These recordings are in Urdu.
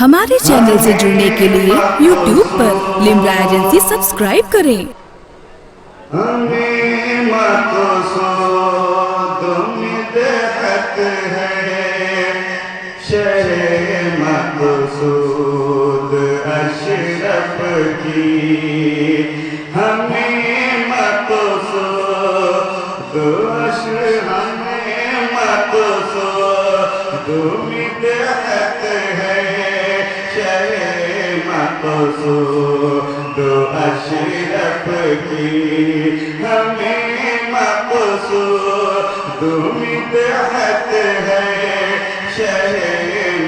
ہمارے چینل سے جڑنے کے لیے YouTube پر لمرا ایجنسی سبسکرائب کریں۔ ہمیں مقصود مدحت ہے، شرح مقصود اشرف کی، ہمیں مقصود ہمیں مقصود مدحت ہے، شرح مقصود اشرف کی، ہمیں مقصود مدحت ہے، شرح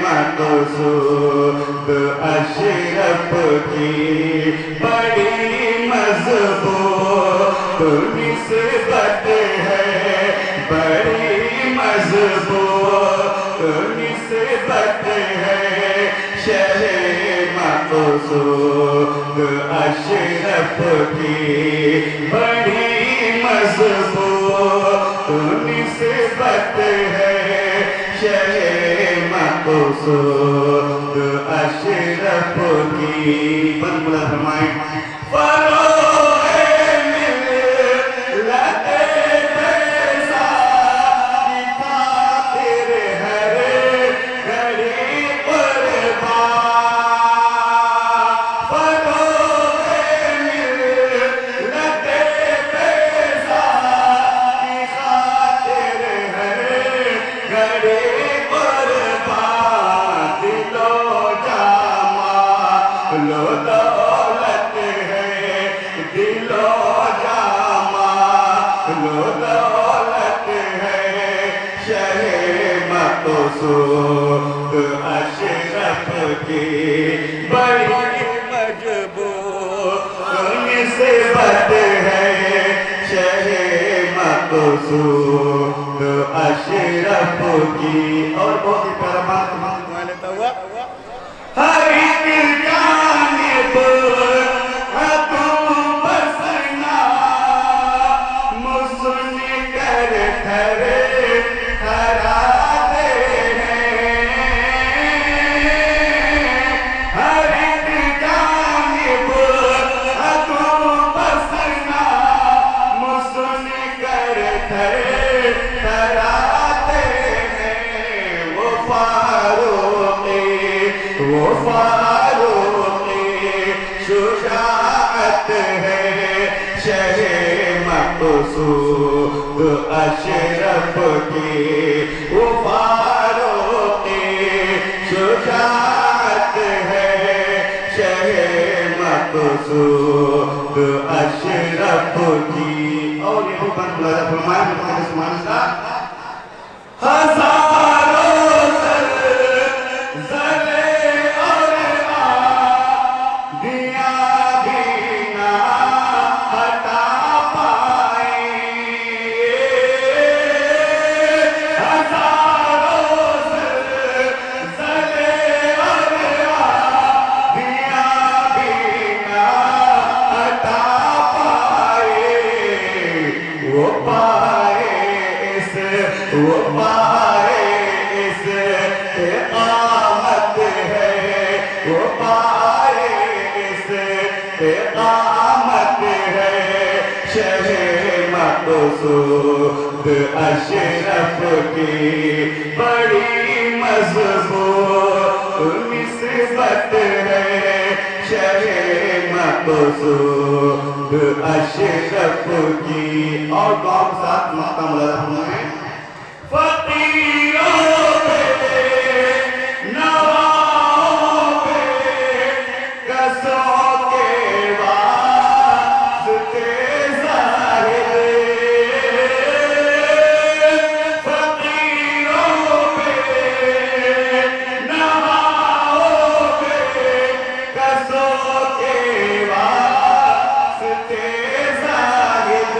مقصود اشرف کی، بڑی مضبوط نسبت ہے، بڑی مضبوط نسبت ہے، شرح مقصود اشرف کی، بڑی مضبوط نسبت ہے، شرح مقصود اشرف کی۔ بند بلا فرمائیں مقصود اشرف کی، بڑی مضبوط نسبت ہے، شرح مقصود اشرف کی۔ اور بہت ہی پیارا بات میں لیتا ہوا، ہر ایک جانب بسنا مسن کر وہ فاروق شجاعت ہے، شرح مقصود اشرف کی، وہ فاروق شجاعت ہے، شرح مقصود اشرف کی۔ اور یہ بند بلا فرمائیں محمد سبحان اللہ، وہ پائے استقامت ہے، وہ پائے استقامت ہے، شرح مقصود اشرف کی، بڑی مضبوط نسبت ہے، شرح مقصود اشرف کی۔ اور دعا کے ساتھ مقام اللہ میں فقیروں پہ نواؤں پہ قصوں کے واسطے ظاہر، فقیروں پہ نواؤں پہ قصوں کے واسطے ظاہر،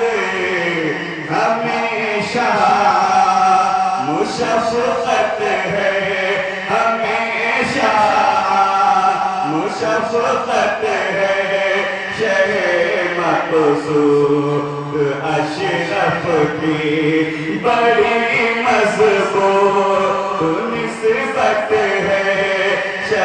ہمیشہ مشفقت ہے، ہمیشہ مشفقت ہے، شرح مقصود اشرف کی، بڑی مضبوط نسبت ہے،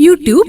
YouTube